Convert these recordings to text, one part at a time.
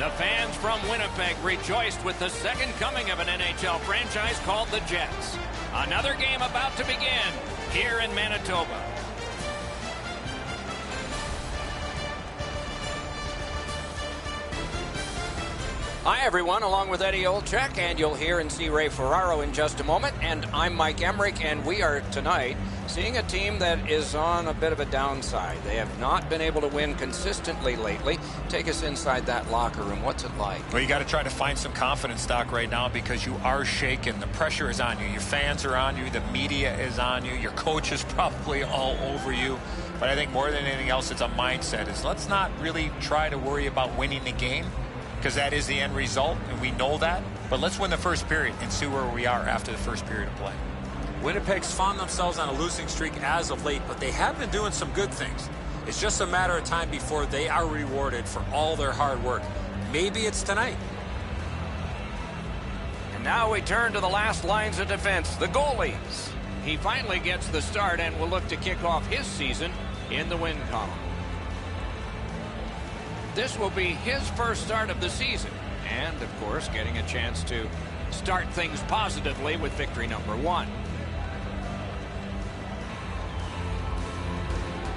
The fans from Winnipeg rejoiced with the second coming of an NHL franchise called the Jets. Another game about to begin here in Manitoba. Hi, everyone, along with Eddie Olczyk, and you'll hear and see Ray Ferraro in just a moment. And I'm Mike Emmerich, and we are tonight seeing a team that is on a bit of a downside. They have not been able to win consistently lately. Take us inside that locker room. What's it like? Well, you got to try to find some confidence, Doc, right now, because you are shaken. The pressure is on you. Your fans are on you. The media is on you. Your coach is probably all over you. But I think more than anything else, it's a mindset. Let's not really try to worry about winning the game, because that is the end result, and we know that. But let's win the first period and see where we are after the first period of play. Winnipeg's found themselves on a losing streak as of late, but they have been doing some good things. It's just a matter of time before they are rewarded for all their hard work. Maybe it's tonight. And now we turn to the last lines of defense, the goalies. He finally gets the start and will look to kick off his season in the win column. This will be his first start of the season, and of course getting a chance to start things positively with victory number 1.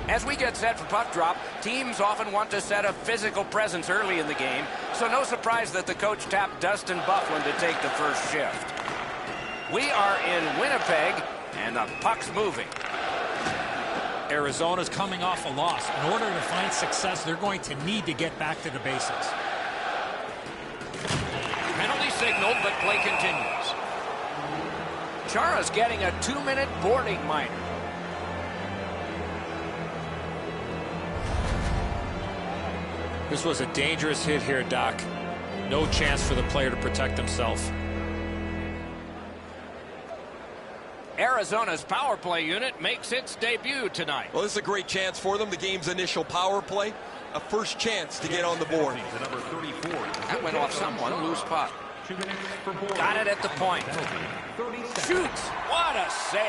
As we get set for puck drop, teams often want to set a physical presence early in the game, so no surprise that the coach tapped Dustin Byfuglien to take the first shift. We are in Winnipeg, and the puck's moving. Arizona's coming off a loss. In order to find success, they're going to need to get back to the basics. Penalty signaled, but play continues. Chara's getting a 2-minute boarding minor. This was a dangerous hit here, Doc. No chance for the player to protect himself. Arizona's power play unit makes its debut tonight. Well, this is a great chance for them. The game's initial power play. A first chance to get on the board. That went off someone. Loose puck. Got it at the point. Shoots. What a save.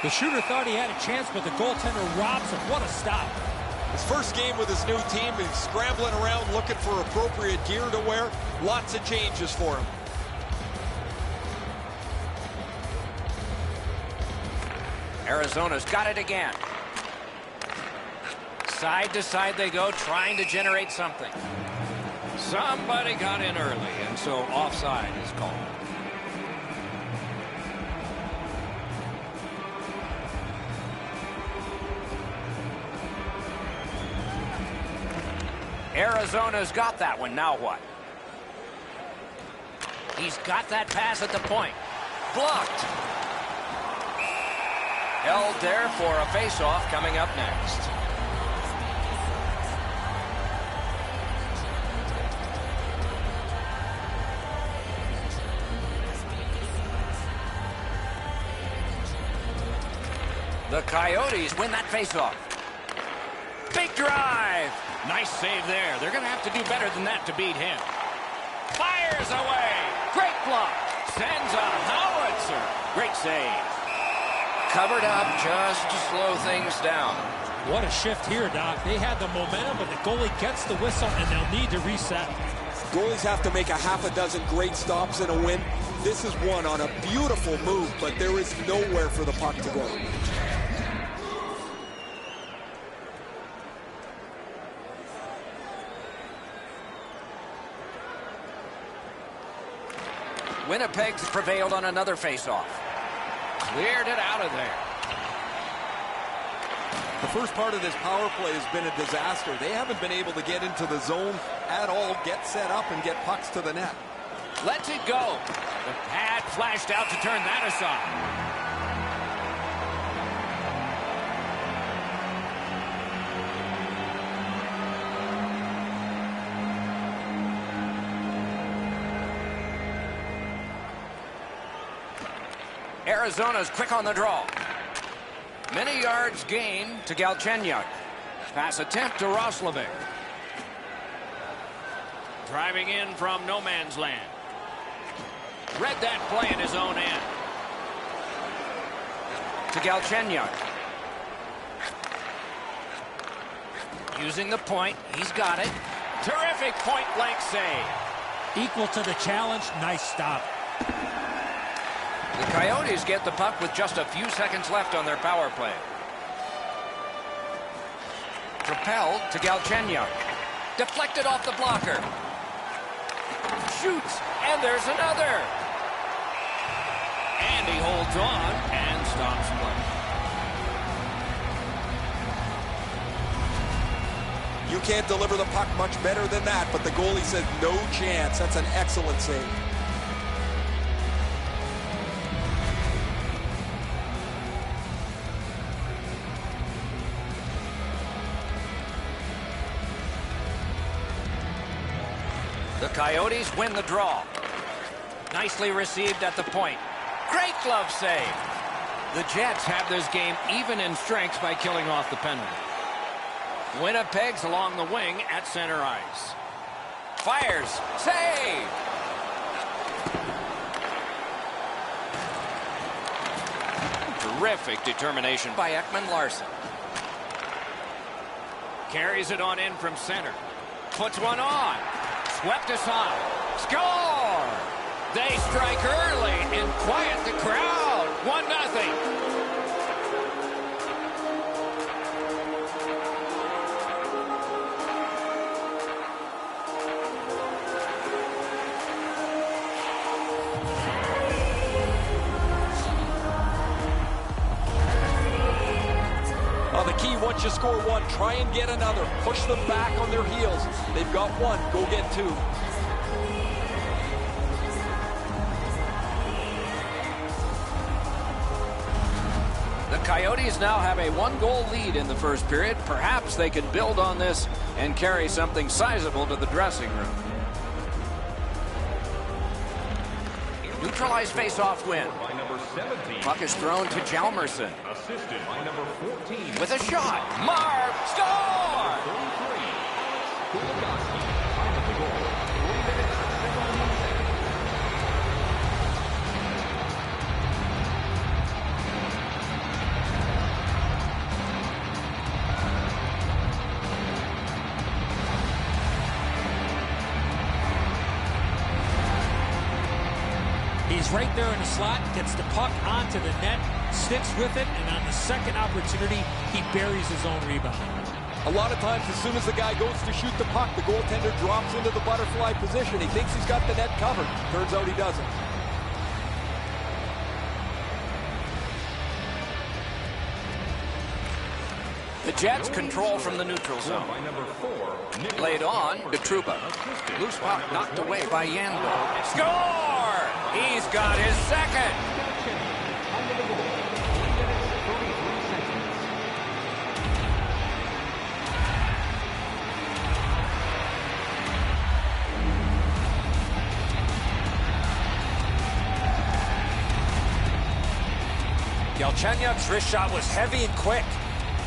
The shooter thought he had a chance, but the goaltender robs him. What a stop. His first game with his new team. He's scrambling around looking for appropriate gear to wear. Lots of changes for him. Arizona's got it again. Side to side they go, trying to generate something. Somebody got in early, and so offside is called. Arizona's got that one. Now what? He's got that pass at the point. Blocked. Held there for a face-off coming up next. The Coyotes win that face-off. Big drive. Nice save there. They're going to have to do better than that to beat him. Fires away. Great block. Sends a howitzer. Great save. Covered up just to slow things down. What a shift here, Doc. They had the momentum, but the goalie gets the whistle, and they'll need to reset. Goalies have to make a half a dozen great stops in a win. This is one on a beautiful move, but there is nowhere for the puck to go. Winnipeg's prevailed on another face-off. Cleared it out of there. The first part of this power play has been a disaster. They haven't been able to get into the zone at all, get set up, and get pucks to the net. Lets it go. The pad flashed out to turn that aside. Arizona's quick on the draw. Many yards gained to Galchenyuk. Pass attempt to Roslovic. Driving in from no man's land. Read that play in his own end. To Galchenyuk. Using the point. He's got it. Terrific point-blank save. Equal to the challenge. Nice stop. The Coyotes get the puck with just a few seconds left on their power play. Propelled to Galchenyuk. Deflected off the blocker. Shoots, and there's another. And he holds on and stops play. You can't deliver the puck much better than that, but the goalie says no chance. That's an excellent save. The Coyotes win the draw. Nicely received at the point. Great glove save. The Jets have this game even in strength by killing off the penalty. Winnipeg's along the wing at center ice. Fires. Save. Terrific determination by Ekman-Larsson. Carries it on in from center. Puts one on. Swept aside. Score! They strike early and quiet the crowd. 1-0. The key, once you score one, try and get another. Push them back on their heels. They've got one. Go get two. The Coyotes now have a one-goal lead in the first period. Perhaps they can build on this and carry something sizable to the dressing room. Neutralized face-off win. Puck is thrown to Hjalmarsson. Assisted by number 14. With a shot. Marv. Score! Time of the goal. 3 minutes, 17 seconds. He's right there in the slot, gets the puck onto the net, sticks with it, and on the second opportunity, he buries his own rebound. A lot of times, as soon as the guy goes to shoot the puck, the goaltender drops into the butterfly position. He thinks he's got the net covered. Turns out he doesn't. The Jets control from the neutral zone. Laid on to Trouba. Loose puck knocked away by Yandel. Score! He's got his second. Galchenyuk's wrist shot was heavy and quick.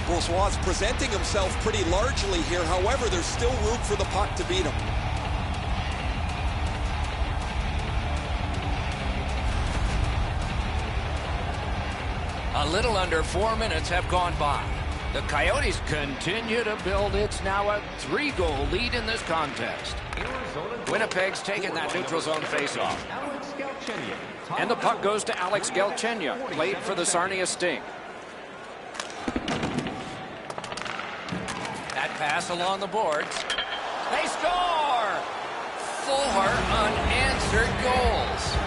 Brossoit's presenting himself pretty largely here. However, there's still room for the puck to beat him. A little under 4 minutes have gone by. The Coyotes continue to build. It's now a 3-goal lead in this contest. Winnipeg's taken that neutral zone faceoff. And the puck goes to Alex Galchenyuk, played for the Sarnia Sting. That pass along the boards. They score! 4 unanswered goals.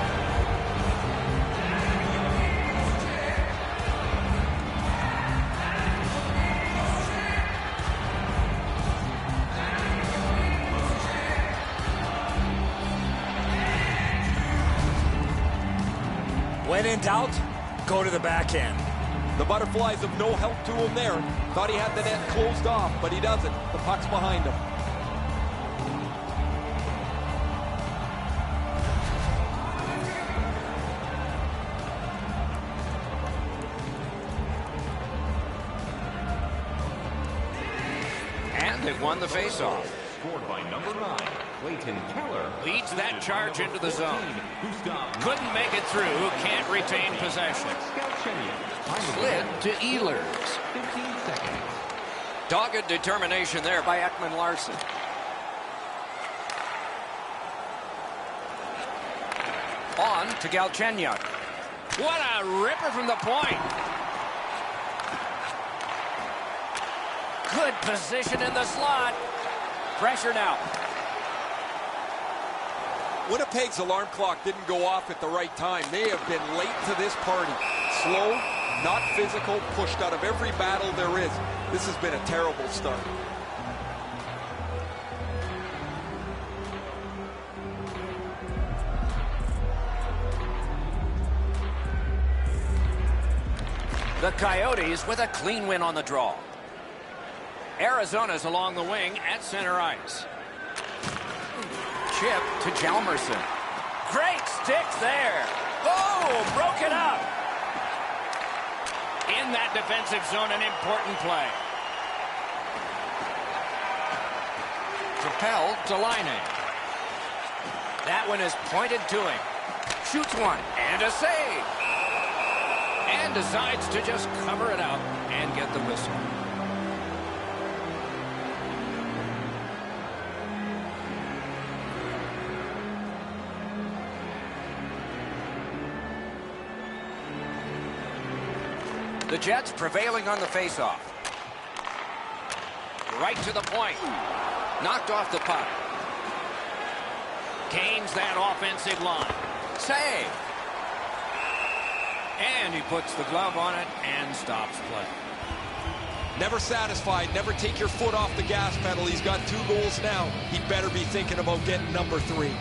When in doubt, go to the backhand. The Butterflies of no help to him there. Thought he had the net closed off, but he doesn't. The puck's behind him. And they've won the faceoff. Scored by number 9, Clayton Keller. Leads that charge into the zone. Couldn't make it through. Can't retain possession. Slid to Ehlers. 15 seconds. Dogged determination there by Ekman-Larsson. On to Galchenyuk. What a ripper from the point. Good position in the slot. Pressure now. Winnipeg's alarm clock didn't go off at the right time. They have been late to this party. Slow, not physical, pushed out of every battle there is. This has been a terrible start. The Coyotes with a clean win on the draw. Arizona's along the wing at center ice. Chip to Hjalmarsson. Great stick there. Oh, broke it up. In that defensive zone, an important play. Propelled to Laine. That one is pointed to him. Shoots one and a save. And decides to just cover it up and get the whistle. The Jets prevailing on the faceoff. Right to the point. Knocked off the puck. Gains that offensive line. Save. And he puts the glove on it and stops play. Never satisfied. Never take your foot off the gas pedal. He's got 2 goals now. He better be thinking about getting number 3.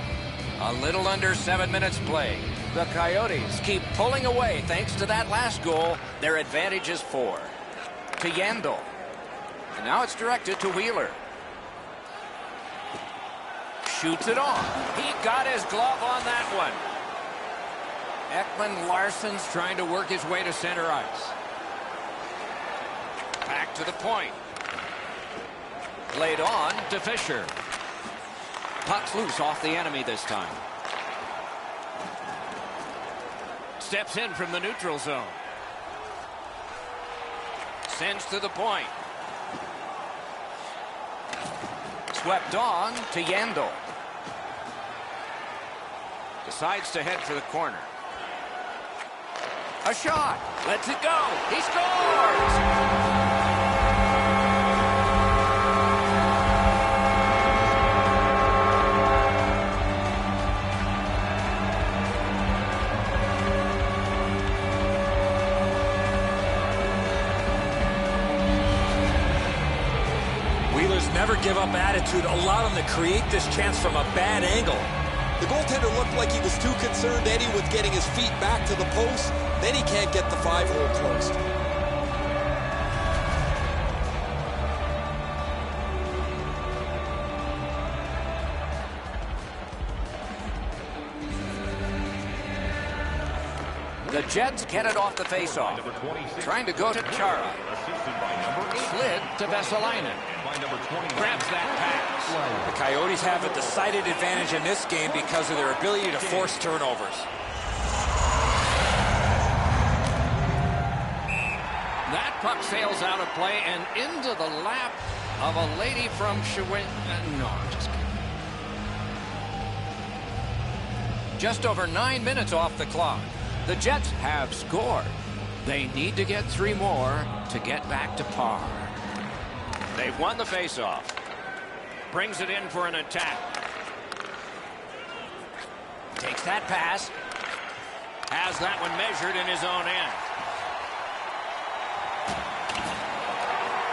A little under 7 minutes played. The Coyotes keep pulling away thanks to that last goal. Their advantage is 4. To Yandel. And now it's directed to Wheeler. Shoots it on. He got his glove on that one. Ekman Larsson's trying to work his way to center ice. Back to the point. Laid on to Fisher. Puck's loose off the enemy this time. Steps in from the neutral zone. Sends to the point. Swept on to Yandel. Decides to head for the corner. A shot. Lets it go. He scores! Never give up attitude. Allow him to create this chance from a bad angle. The goaltender looked like he was too concerned, Eddie, with getting his feet back to the post. Then he can't get the 5-hole closed. The Jets get it off the faceoff. Trying to go to Chara. Slid to Vesalainen. Grabs that pass. The Coyotes have a decided advantage in this game because of their ability to force turnovers. That puck sails out of play and into the lap of a lady from Shawin. No, I'm just kidding. Just over 9 minutes off the clock. The Jets have scored. They need to get 3 more to get back to par. They've won the faceoff. Brings it in for an attack. Takes that pass. Has that one measured in his own end.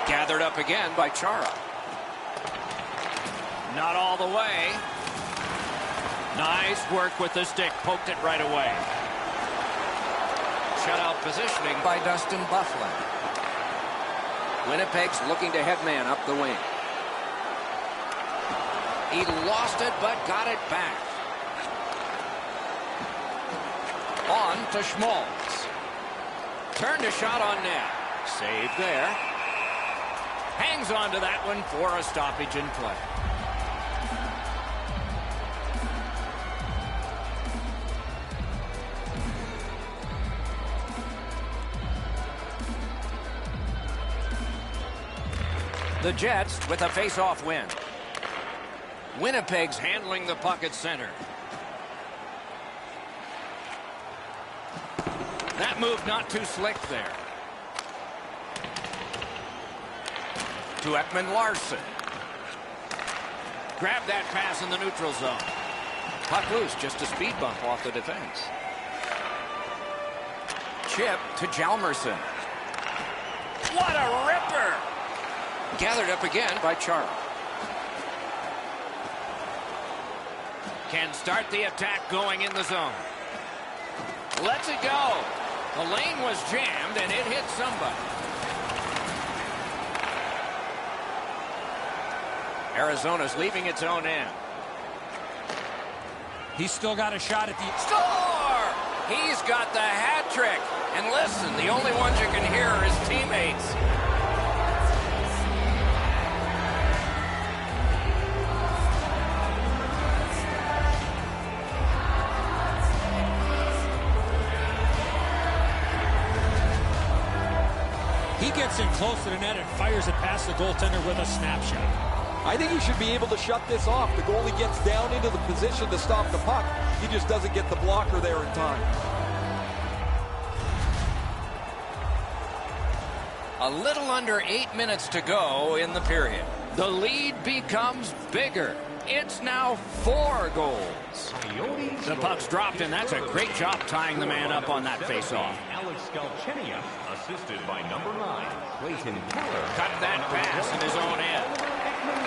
Gathered up again by Chara. Not all the way. Nice work with the stick. Poked it right away. Shutout positioning by Dustin Byfuglien. Winnipeg's looking to headman up the wing. He lost it, but got it back. On to Schmaltz. Turned a shot on net. Saved there. Hangs on to that one for a stoppage in play. The Jets with a face-off win. Winnipeg's handling the puck at center. That move not too slick there. To Ekman Larson. Grab that pass in the neutral zone. Puck loose, just a speed bump off the defense. Chip to Hjalmarsson. What a ripper! Gathered up again by Chara. Can start the attack going in the zone. Lets it go. The lane was jammed and it hit somebody. Arizona's leaving its own end. He's still got a shot at the... Score! He's got the hat trick. And listen, the only ones you can hear are his teammates. He gets in close to the net and fires it past the goaltender with a snapshot. I think he should be able to shut this off. The goalie gets down into the position to stop the puck. He just doesn't get the blocker there in time. A little under 8 minutes to go in the period. The lead becomes bigger. It's now 4 goals. The puck's dropped, and that's a great job tying the man up on that faceoff. Alex Galchenyuk, assisted by number 9, Clayton Keller. Cut that pass in his own end.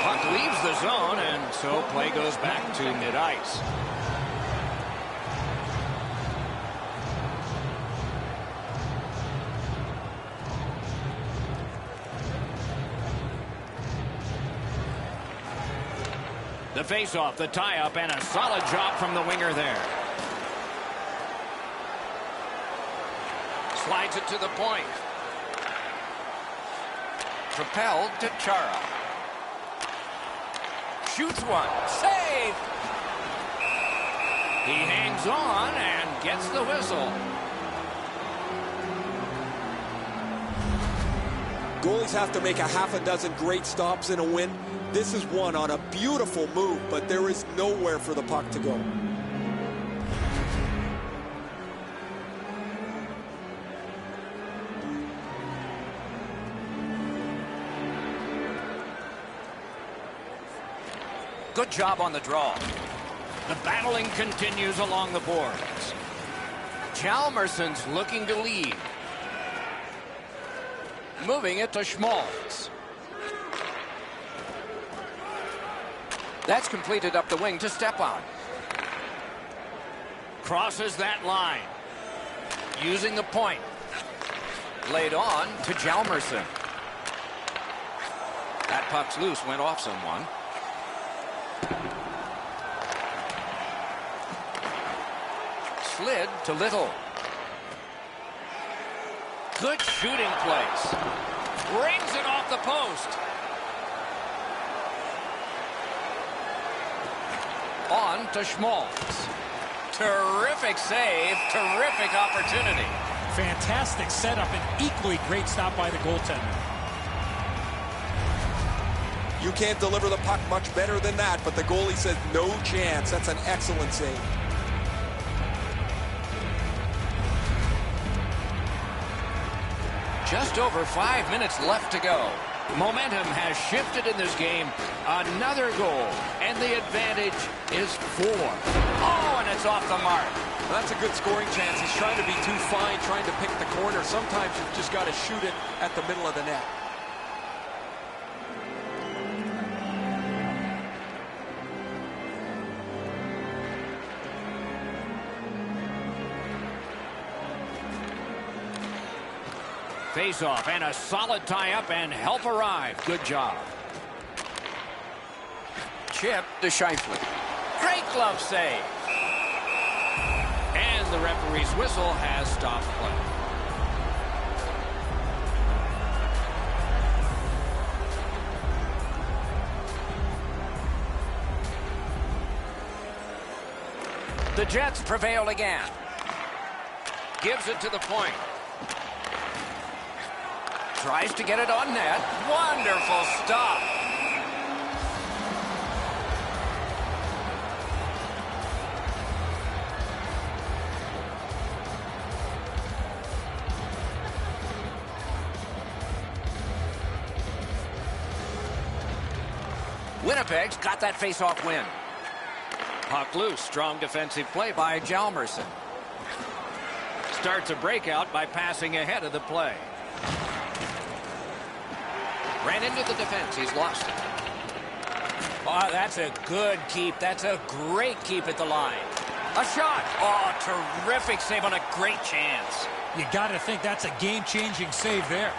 Puck leaves the zone, and so play goes back to mid-ice. The face-off, the tie-up, and a solid job from the winger there. Slides it to the point. Propelled to Chara. Shoots one. Save! He hangs on and gets the whistle. Goalies have to make a half a dozen great stops in a win. This is one on a beautiful move, but there is nowhere for the puck to go. Good job on the draw. The battling continues along the boards. Hjalmarsson's looking to lead. Moving it to Schmaltz. That's completed up the wing to Stepan. Crosses that line. Using the point. Laid on to Hjalmarsson. That puck's loose, went off someone. Slid to Little. Good shooting place. Rings it off the post. On to Schmaltz. Terrific save, terrific opportunity. Fantastic setup and equally great stop by the goaltender. You can't deliver the puck much better than that, but the goalie says no chance. That's an excellent save. Just over 5 minutes left to go. Momentum has shifted in this game. Another goal, and the advantage is 4. Oh, and it's off the mark. Well, that's a good scoring chance. He's trying to be too fine, trying to pick the corner. Sometimes you've just got to shoot it at the middle of the net. Face-off and a solid tie-up and help arrive. Good job. Chip to Scheifele. Great glove save. And the referee's whistle has stopped play. The Jets prevail again. Gives it to the point. Tries to get it on net. Wonderful stop. Winnipeg's got that face-off win. Puck loose. Strong defensive play by Hjalmarsson. Starts a breakout by passing ahead of the play. Ran into the defense. He's lost it. Oh, that's a good keep. That's a great keep at the line. A shot. Oh, terrific save on a great chance. You got to think that's a game-changing save there.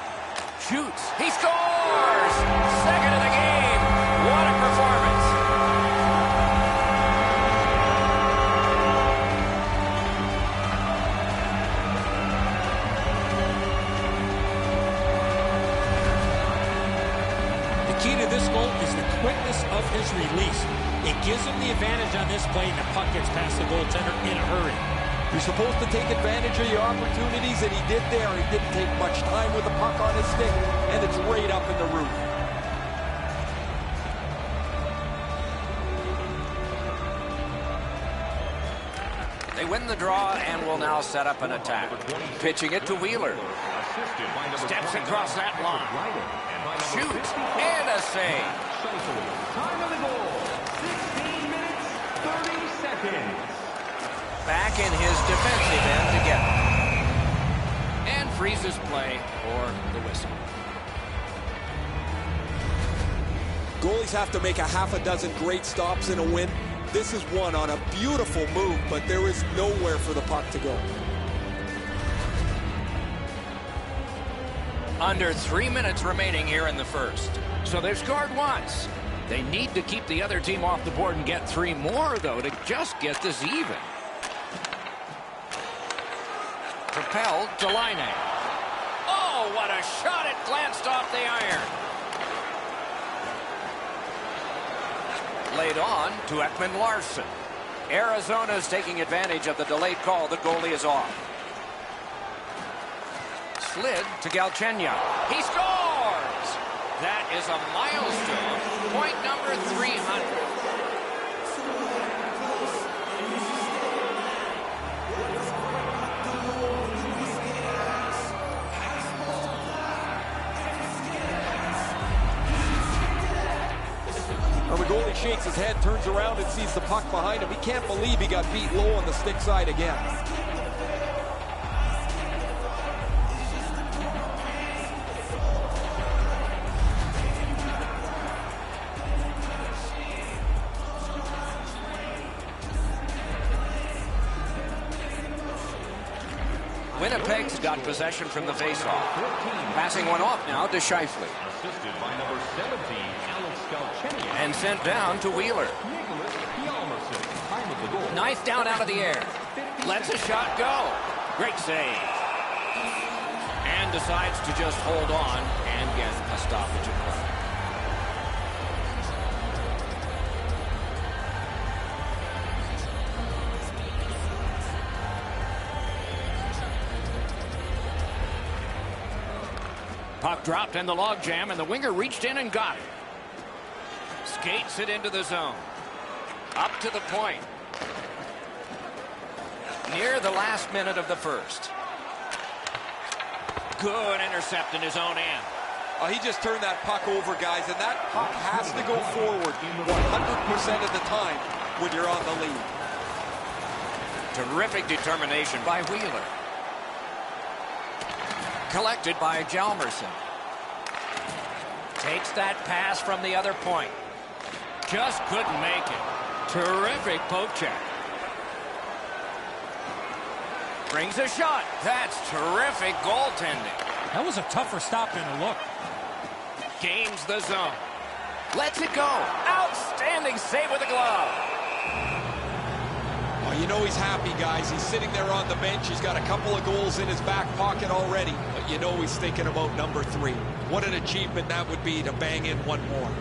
Shoots. He scores! Second of the game. What a performance. The key to this goal is the quickness of his release. It gives him the advantage on this play, and the puck gets past the goaltender in a hurry. You're supposed to take advantage of your opportunities, and he did there. He didn't take much time with the puck on his stick, and it's right up in the roof. They win the draw and will now set up an attack. Pitching it to Wheeler. Steps across that line. Shoots and a save. Time of the goal, 16 minutes, 30 seconds. Back in his defensive end to get it. And freezes play for the whistle. Goalies have to make a half a dozen great stops in a win. This is one on a beautiful move, but there is nowhere for the puck to go. Under 3 minutes remaining here in the first. So they've scored once. They need to keep the other team off the board and get 3 more, though, to just get this even. Propelled to Line. Oh, what a shot! It glanced off the iron. Laid on to Ekman Larson. Arizona's taking advantage of the delayed call. The goalie is off. Slid to Galchenyuk. He scores! That is a milestone. Point number 300. Well, the goalie shakes his head, turns around and sees the puck behind him. He can't believe he got beat low on the stick side again. Winnipeg's got possession from the faceoff. Passing one off now to Scheifele. Assisted by number 17, Alex Galchenyuk. And sent down to Wheeler. Time of the goal. Knife down out of the air. Lets a shot go. Great save. And decides to just hold on and get a stoppage of play. Puck dropped in the logjam, and the winger reached in and got it. Skates it into the zone. Up to the point. Near the last minute of the first. Good intercept in his own end. He just turned that puck over, guys, and that puck has to go forward 100% of the time when you're on the lead. Terrific determination by Wheeler. Collected by Hjalmarsson. Takes that pass from the other point. Just couldn't make it. Terrific poke check. Brings a shot. That's terrific goaltending. That was a tougher stop than a look. Gains the zone. Lets it go. Outstanding save with a glove. Well, you know he's happy, guys. He's sitting there on the bench. He's got a couple of goals in his back pocket already. But you know he's thinking about number 3. What an achievement that would be to bang in one more.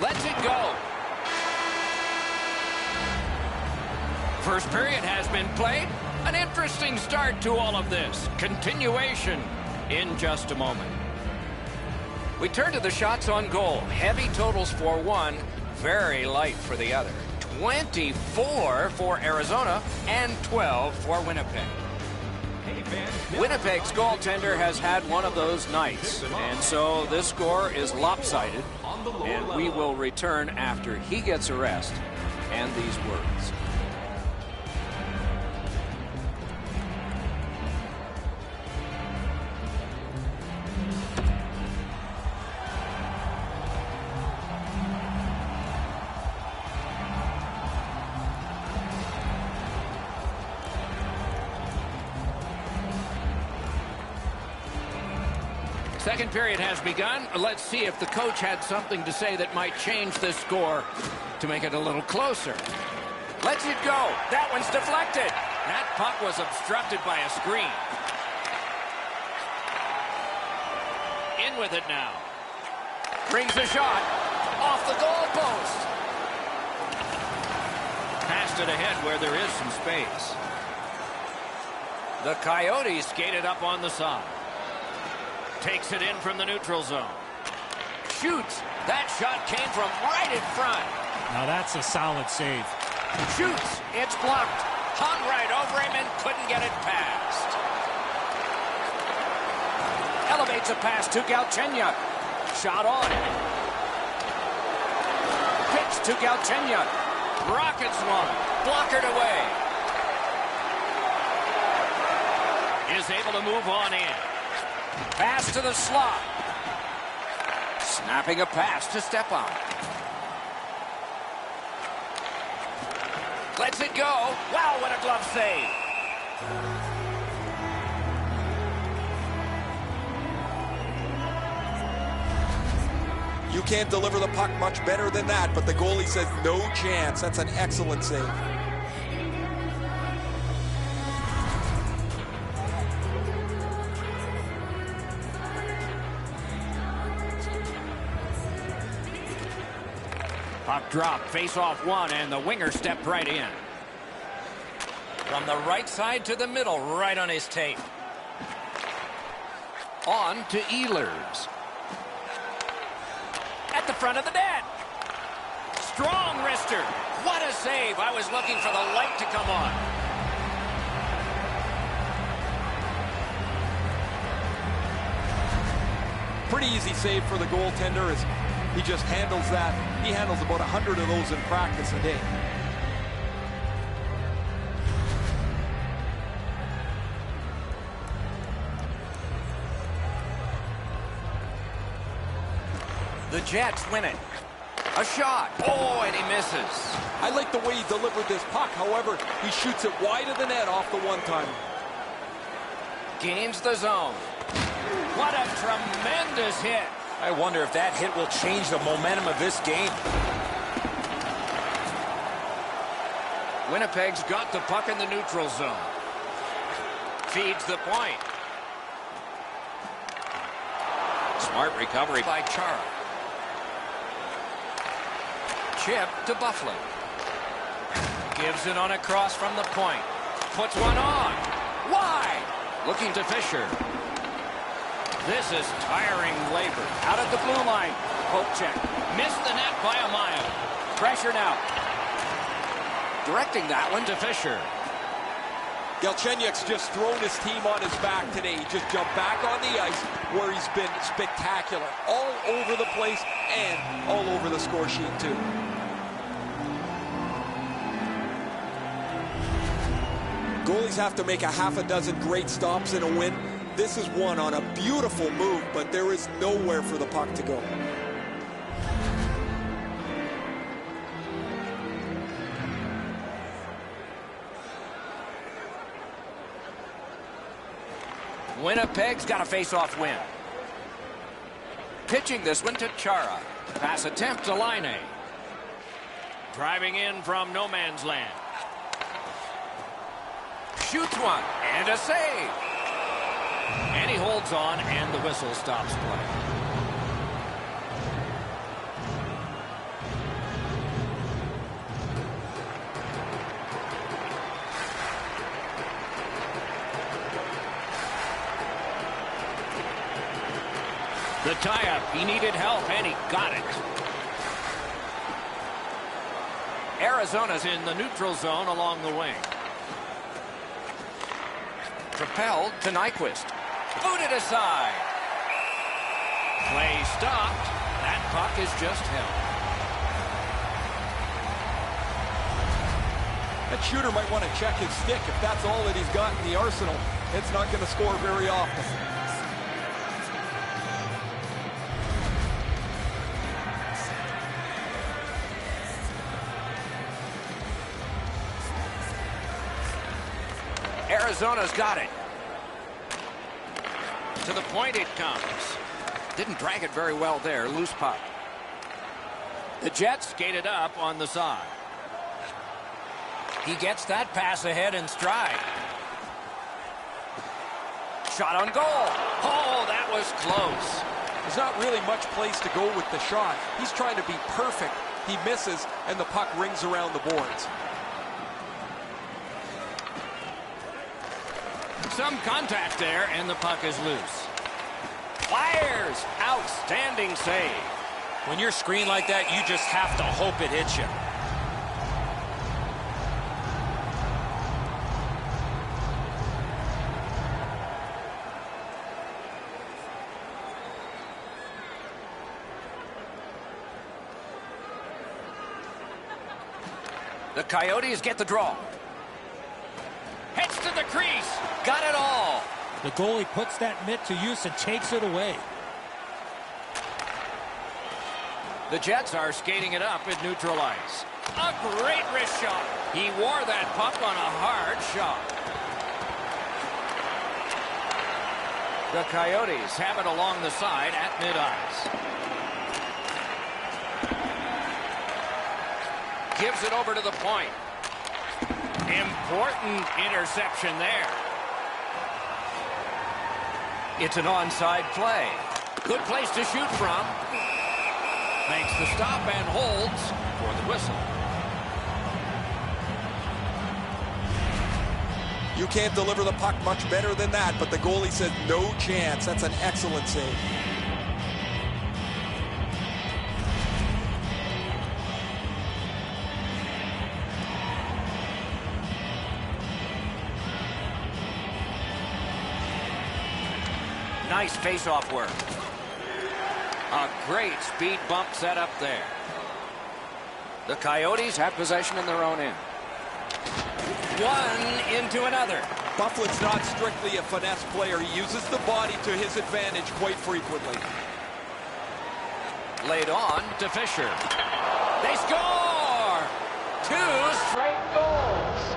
Lets it go. First period has been played. An interesting start to all of this. Continuation in just a moment. We turn to the shots on goal. Heavy totals for one, very light for the other. 24 for Arizona and 12 for Winnipeg. Winnipeg's goaltender has had one of those nights, and so this score is lopsided, and we will return after he gets a rest and these words. Second period has begun. Let's see if the coach had something to say that might change this score to make it a little closer. Lets it go. That one's deflected. That puck was obstructed by a screen. In with it now. Brings the shot. Off the goal post. Passed it ahead where there is some space. The Coyotes skated up on the side. Takes it in from the neutral zone. Shoots. That shot came from right in front. Now that's a solid save. Shoots. It's blocked. Hung right over him and couldn't get it past. Elevates a pass to Galchenyuk. Shot on. Pitch to Galchenyuk. Rockets one. Blockered away. Is able to move on in. Pass to the slot. Snapping a pass to Stepan. Lets it go. Wow, what a glove save. You can't deliver the puck much better than that, but the goalie says no chance. That's an excellent save. Puck drop, face off one, and the winger stepped right in. From the right side to the middle, right on his tape. On to Ehlers. At the front of the net. Strong wrister. What a save. I was looking for the light to come on. Pretty easy save for the goaltender as he just handles that. He handles about 100 of those in practice a day. The Jets win it. A shot. Oh, and he misses. I like the way he delivered this puck. However, he shoots it wide of the net off the one-time. Gains the zone. What a tremendous hit. I wonder if that hit will change the momentum of this game. Winnipeg's got the puck in the neutral zone. Feeds the point. Smart recovery by Chara. Chip to Buffalo. Gives it on a cross from the point. Puts one on. Wide. Looking to Fisher. This is tiring labor. Out at the blue line. Poke check. Missed the net by a mile. Pressure now. Directing that one to Fisher. Galchenyuk's just thrown his team on his back today. He just jumped back on the ice where he's been spectacular. All over the place and all over the score sheet too. Goalies have to make a half a dozen great stops in a win. This is one on a beautiful move, but there is nowhere for the puck to go. Winnipeg's got a face-off win. Pitching this one to Chara. Pass attempt to Laine. Driving in from no man's land. Shoots one and a save. And he holds on, and the whistle stops play. The tie-up, he needed help, and he got it. Arizona's in the neutral zone along the wing. Propelled to Nyquist. Booted aside. Play stopped. That puck is just held. That shooter might want to check his stick. If that's all that he's got in the arsenal, it's not going to score very often. Arizona's got it. To the point it comes. Didn't drag it very well there. Loose puck. The Jets skated up on the side. He gets that pass ahead in stride. Shot on goal. Oh, that was close. There's not really much place to go with the shot. He's trying to be perfect. He misses, and the puck rings around the boards. Some contact there, and the puck is loose. Fires! Outstanding save. When you're screened like that, you just have to hope it hits you. The Coyotes get the draw. Heads to the crease. Got it all. The goalie puts that mitt to use and takes it away. The Jets are skating it up at neutral ice. A great wrist shot. He wore that puck on a hard shot. The Coyotes have it along the side at mid-ice. Gives it over to the point. Important interception there. It's an onside play. Good place to shoot from. Makes the stop and holds for the whistle. You can't deliver the puck much better than that, but the goalie said no chance. That's an excellent save. Nice face-off work. A great speed bump set up there. The Coyotes have possession in their own end. One into another. Bufflin's not strictly a finesse player. He uses the body to his advantage quite frequently. Laid on to Fisher. They score! 2 straight goals.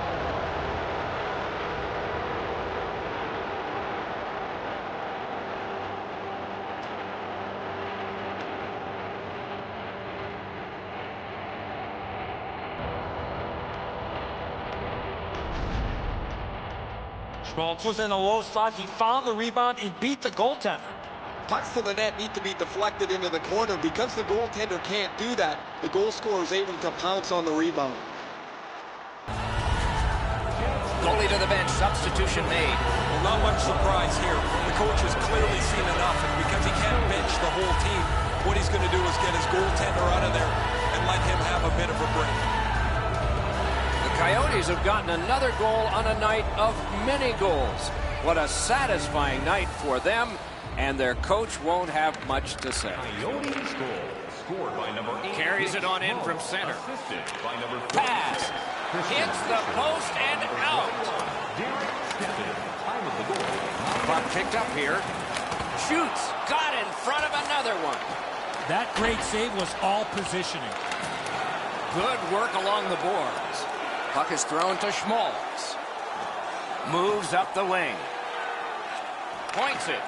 Schmaltz was in a low slot. He found the rebound and beat the goaltender. Pucks to the net need to be deflected into the corner. Because the goaltender can't do that, the goal scorer is able to pounce on the rebound. Goalie to the bench. Substitution made. Well, not much surprise here. The coach has clearly seen enough, and because he can't bench the whole team, what he's going to do is get his goaltender out of there and let him have a bit of a break. Coyotes have gotten another goal on a night of many goals. What a satisfying night for them, and their coach won't have much to say. Coyotes goal, scored by number 8. Carries it on in from center. Assisted by number 4. Pass. Hits the post and out. Time of the goal. Puck picked up here. Shoots. Got in front of another one. That great save was all positioning. Good work along the boards. Puck is thrown to Schmaltz. Moves up the wing. Points it.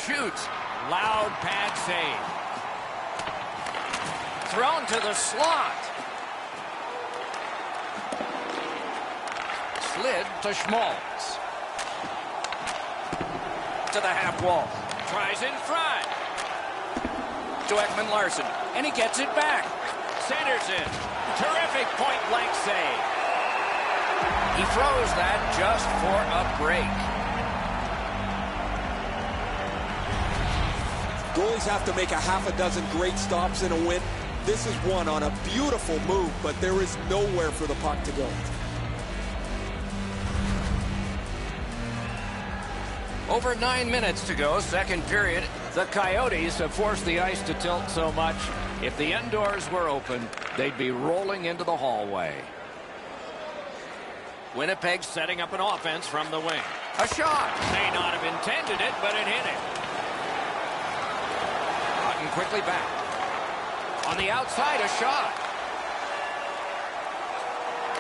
Shoots. Loud pad save. Thrown to the slot. Slid to Schmaltz. To the half wall. Tries in front. To Ekman-Larsson. And he gets it back. Centers it. Terrific point-blank save. He throws that just for a break. Goalies have to make a half a dozen great stops in a win. This is one on a beautiful move, but there is nowhere for the puck to go. Over 9 minutes to go, second period. The Coyotes have forced the ice to tilt so much. If the indoors were open, they'd be rolling into the hallway. Winnipeg setting up an offense from the wing. A shot. May not have intended it, but it hit him. Cotton quickly back. On the outside, a shot.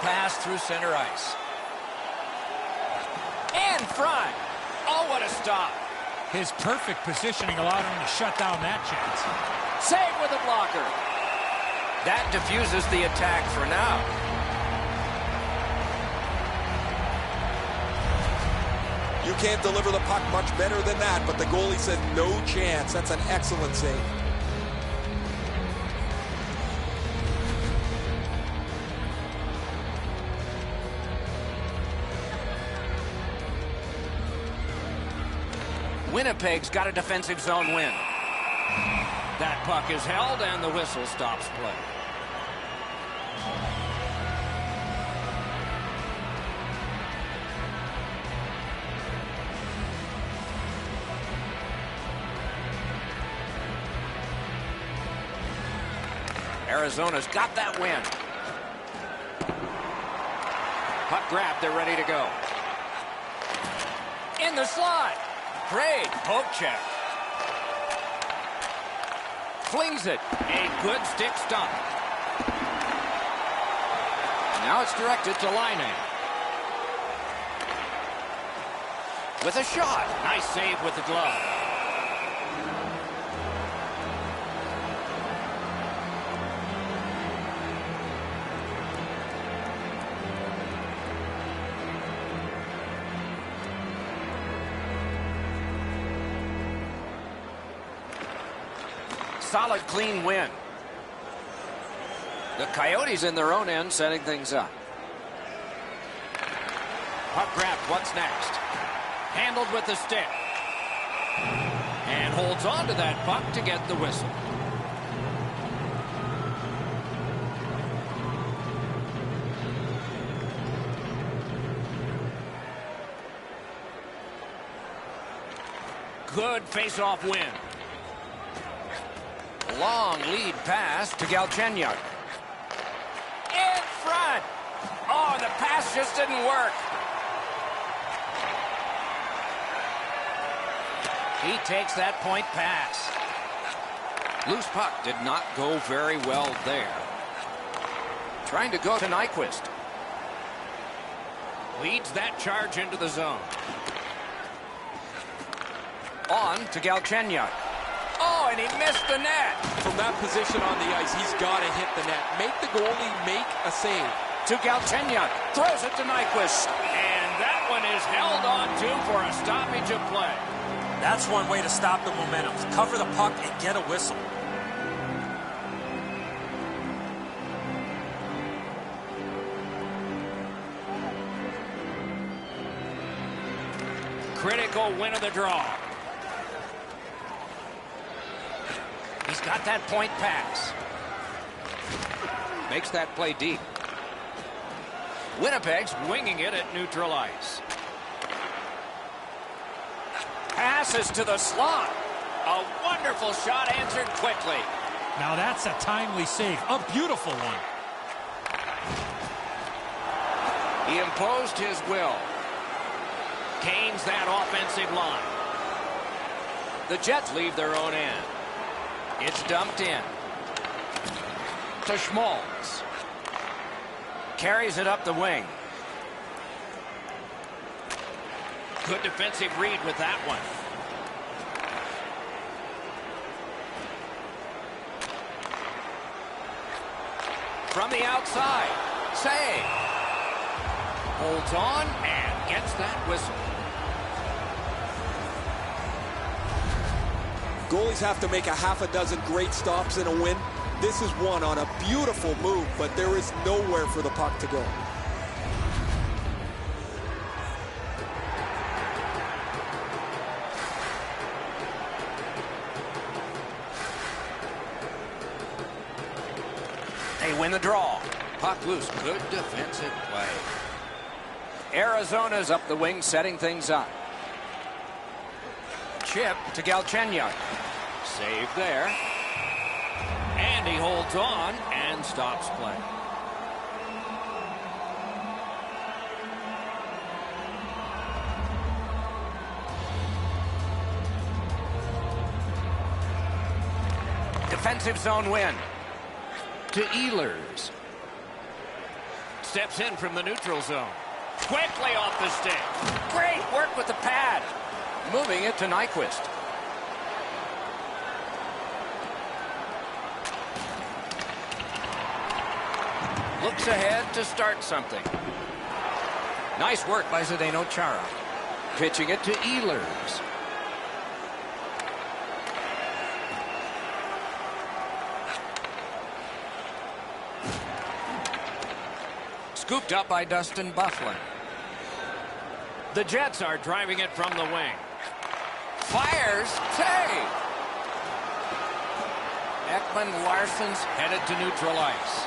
Pass through center ice. In front. Oh, what a stop. His perfect positioning allowed him to shut down that chance. Save with a blocker. That diffuses the attack for now. You can't deliver the puck much better than that, but the goalie said no chance. That's an excellent save. Winnipeg's got a defensive zone win. That puck is held and the whistle stops play. Arizona's got that win. Puck grab, they're ready to go. In the slot. Great poke check. Flings it. A good stick stop. Now it's directed to Laine. With a shot. Nice save with the glove. Solid, clean win. The Coyotes in their own end setting things up. Puck grab, what's next? Handled with the stick. And holds on to that puck to get the whistle. Good face-off win. Long lead pass to Galchenyuk. In front. Oh, the pass just didn't work. He takes that point pass. Loose puck did not go very well there. Trying to go to Nyquist. Leads that charge into the zone. On to Galchenyuk. Oh, and he missed the net. From that position on the ice, he's got to hit the net. Make the goalie make a save. To Galchenyuk. Throws it to Nyquist. And that one is held on to for a stoppage of play. That's one way to stop the momentum. Cover the puck and get a whistle. Critical win of the draw. He's got that point pass. Makes that play deep. Winnipeg's winging it at neutral ice. Passes to the slot. A wonderful shot answered quickly. Now that's a timely save. A beautiful one. He imposed his will. Gains that offensive line. The Jets leave their own end. It's dumped in. To Schmaltz. Carries it up the wing. Good defensive read with that one. From the outside. Save. Holds on and gets that whistle. Goalies have to make a half a dozen great stops in a win. This is one on a beautiful move, but there is nowhere for the puck to go. They win the draw. Puck loose. Good defensive play. Arizona's up the wing, setting things up. chip to Galchenyuk. Save there. And he holds on and stops play. Defensive zone win to Ehlers. Steps in from the neutral zone. Quickly off the stick. Great work with the pad. Moving it to Nyquist. Looks ahead to start something. Nice work by Zdeno Chara. Pitching it to Ehlers. Scooped up by Dustin Byfuglien. The Jets are driving it from the wing. Fires, save. Ekman-Larsson's headed to neutral ice.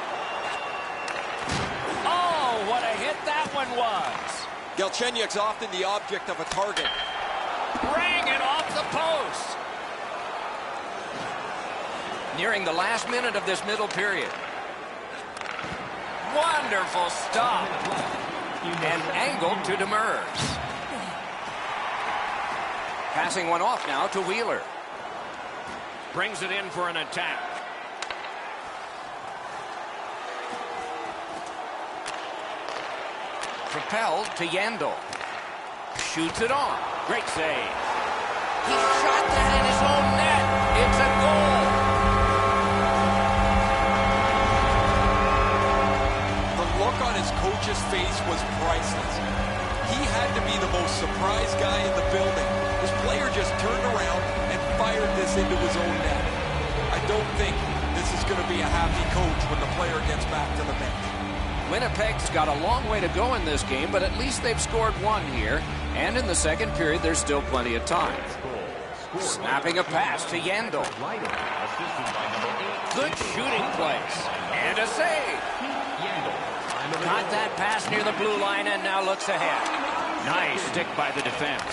Oh, what a hit that one was. Galchenyuk's often the object of a target. Rang it off the post. Nearing the last minute of this middle period. Wonderful stop. And angled to Demers. Passing one off now to Wheeler. Brings it in for an attack. Propelled to Yandel. Shoots it on. Great save. He shot that in his own net. It's a goal. The look on his coach's face was priceless. He had to be the most surprised guy in the building. His player just turned around and fired this into his own net. I don't think this is going to be a happy coach when the player gets back to the bench. Winnipeg's got a long way to go in this game, but at least they've scored one here. And in the second period, there's still plenty of time. Snapping a pass to Yandel. Good shooting place. And a save. Got that pass near the blue line and now looks ahead. Nice stick by the defense.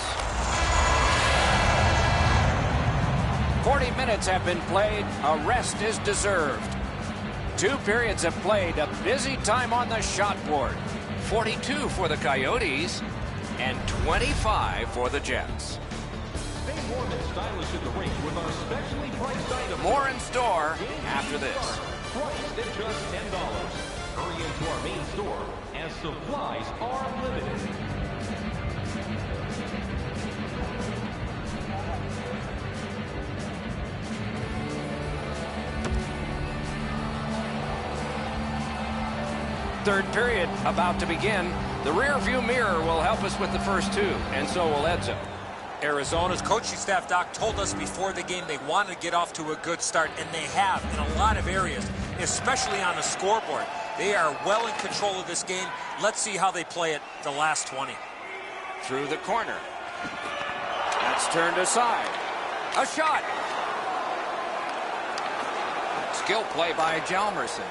40 minutes have been played. A rest is deserved. 2 periods have played. A busy time on the shot board. 42 for the Coyotes and 25 for the Jets. Stay warm and stylish in the rink with our specially priced items. More in store after this. Priced at just $10. Hurry into our main store as supplies are limited. Third period about to begin. The rear view mirror will help us with the first two, and so will Edzo. Arizona's coaching staff, Doc, told us before the game they wanted to get off to a good start, and they have in a lot of areas, especially on the scoreboard. They are well in control of this game. Let's see how they play it the last 20. Through the corner. That's turned aside. A shot. Skill play by Hjalmarsson.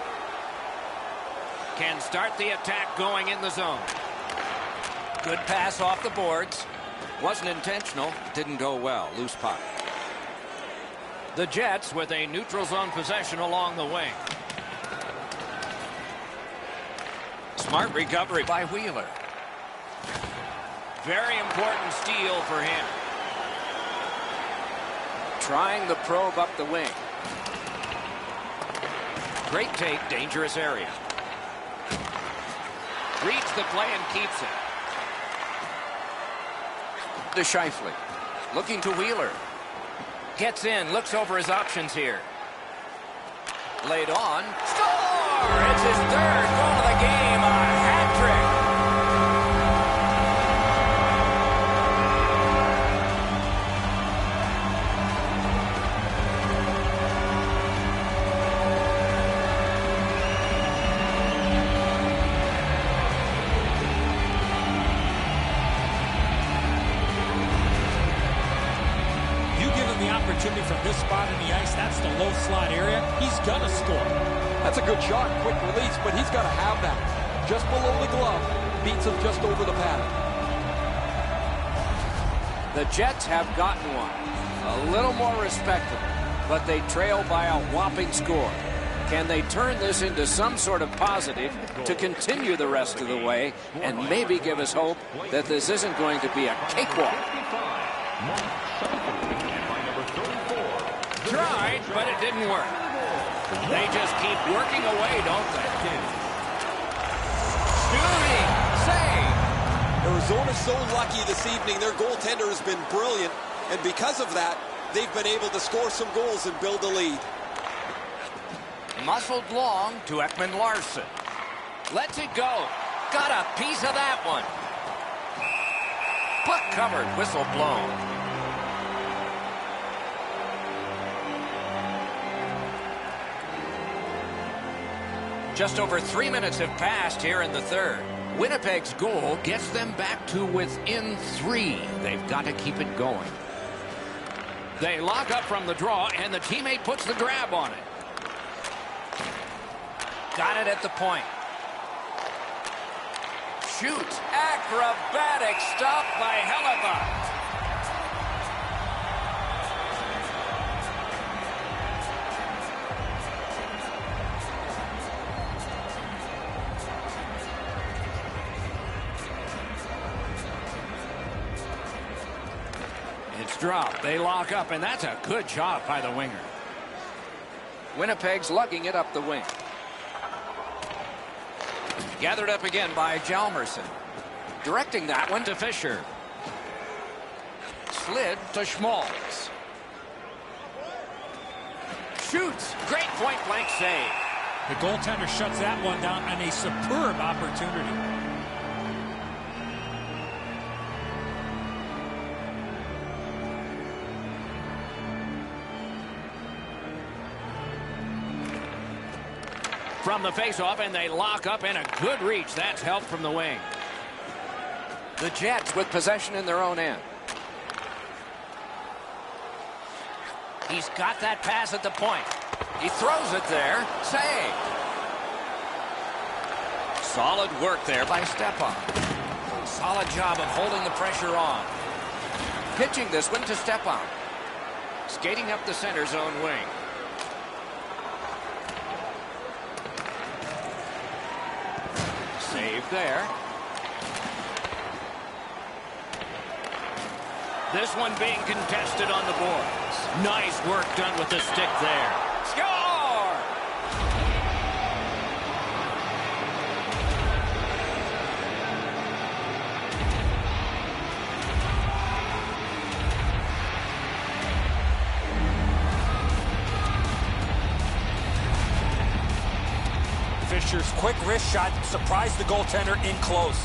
Can start the attack going in the zone. Good pass off the boards. Wasn't intentional. Didn't go well. Loose puck. The Jets with a neutral zone possession along the wing. Smart recovery by Wheeler. Very important steal for him. Trying the probe up the wing. Great take, dangerous area. Reads the play and keeps it. To Scheifele. Looking to Wheeler. Gets in, looks over his options here. Laid on. Score! It's his third goal of the game. A hat trick. Opportunity from this spot in the ice, that's the low slot area. He's gonna score. That's a good shot, quick release, but he's got to have that. Just below the glove, beats him just over the pad. The Jets have gotten one. A little more respectable, but they trail by a whopping score. Can they turn this into some sort of positive to continue the rest of the way and maybe give us hope that this isn't going to be a cakewalk? Tried, but it didn't work. They just keep working away, don't they? Shooting! Save! Arizona's so lucky this evening. Their goaltender has been brilliant, and because of that, they've been able to score some goals and build a lead. Muscled long to Ekman Larson. Lets it go. Got a piece of that one. Puck covered, whistle blown. Just over 3 minutes have passed here in the third. Winnipeg's goal gets them back to within 3. They've got to keep it going. They lock up from the draw, and the teammate puts the grab on it. Got it at the point. Shoots. Acrobatic stop by Hellebuck. It's dropped. They lock up, and that's a good job by the winger. Winnipeg's lugging it up the wing. Gathered up again by Hjalmarsson. Directing that one to Fisher. Slid to Schmaltz. Shoots. Great point-blank save. The goaltender shuts that one down on a superb opportunity. From the faceoff, and they lock up, and a good reach. That's help from the wing. The Jets with possession in their own end. He's got that pass at the point. He throws it there. Save. Solid work there by Stepan. Solid job of holding the pressure on. Pitching this one to Stepan. Skating up the center zone wing. Save there. This one being contested on the boards. Nice work done with the stick there. Score! Fisher's quick wrist shot surprised the goaltender in close.